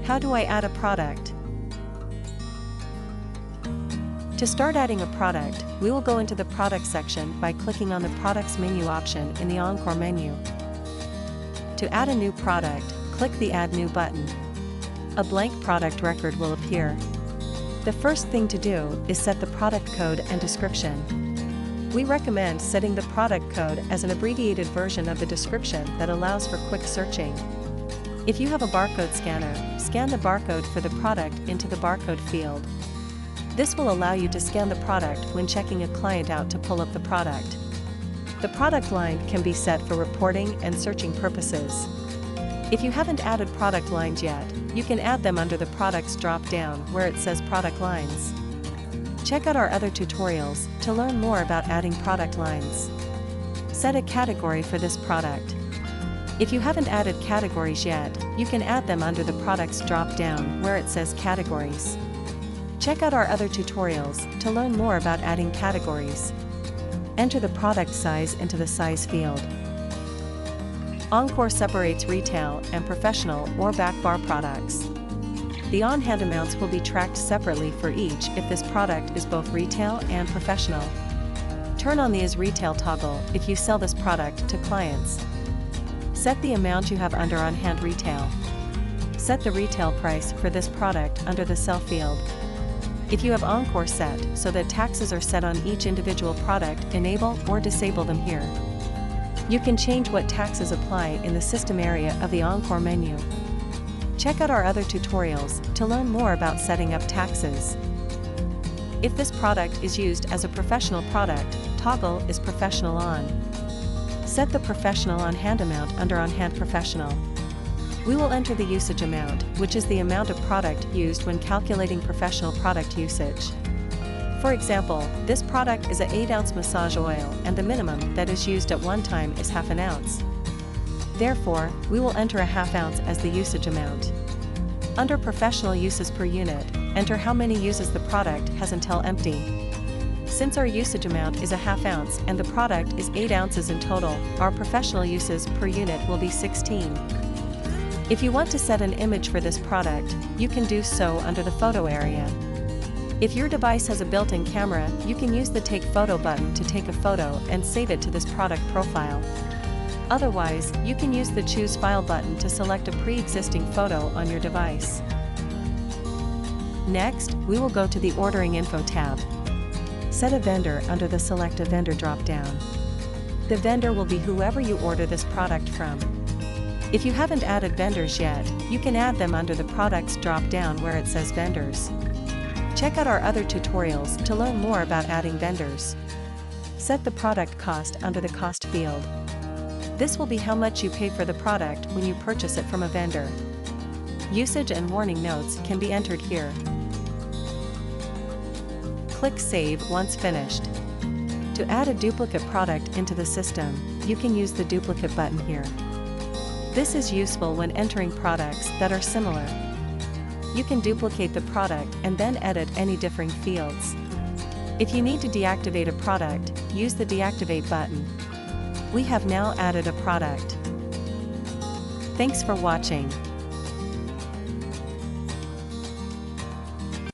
How do I add a product? To start adding a product, we will go into the Product section by clicking on the Products menu option in the Encore menu. To add a new product, click the Add New button. A blank product record will appear. The first thing to do is set the product code and description. We recommend setting the product code as an abbreviated version of the description that allows for quick searching. If you have a barcode scanner, scan the barcode for the product into the barcode field. This will allow you to scan the product when checking a client out to pull up the product. The product line can be set for reporting and searching purposes. If you haven't added product lines yet, you can add them under the Products drop-down where it says Product Lines. Check out our other tutorials to learn more about adding product lines. Set a category for this product. If you haven't added categories yet, you can add them under the Products drop-down where it says Categories. Check out our other tutorials to learn more about adding categories. Enter the product size into the size field. Encore separates retail and professional or back bar products. The on-hand amounts will be tracked separately for each if this product is both retail and professional. Turn on the Is Retail toggle if you sell this product to clients. Set the amount you have under on-hand retail. Set the retail price for this product under the Sell field. If you have Encore set so that taxes are set on each individual product, enable or disable them here. You can change what taxes apply in the System area of the Encore menu. Check out our other tutorials to learn more about setting up taxes. If this product is used as a professional product, toggle is Professional on. Set the Professional on-hand amount under On-hand Professional. We will enter the usage amount, which is the amount of product used when calculating professional product usage. For example, this product is an 8-ounce massage oil and the minimum that is used at one time is half an ounce. Therefore, we will enter a half ounce as the usage amount. Under Professional Uses per unit, enter how many uses the product has until empty. Since our usage amount is a half ounce and the product is 8 ounces in total, our professional uses per unit will be 16. If you want to set an image for this product, you can do so under the Photo area. If your device has a built-in camera, you can use the Take Photo button to take a photo and save it to this product profile. Otherwise, you can use the Choose File button to select a pre-existing photo on your device. Next, we will go to the Ordering Info tab. Set a vendor under the Select a Vendor drop-down. The vendor will be whoever you order this product from. If you haven't added vendors yet, you can add them under the Products drop-down where it says Vendors. Check out our other tutorials to learn more about adding vendors. Set the product cost under the Cost field. This will be how much you pay for the product when you purchase it from a vendor. Usage and warning notes can be entered here. Click Save once finished. To add a duplicate product into the system, you can use the Duplicate button here. This is useful when entering products that are similar. You can duplicate the product and then edit any differing fields. If you need to deactivate a product, use the Deactivate button. We have now added a product. Thanks for watching.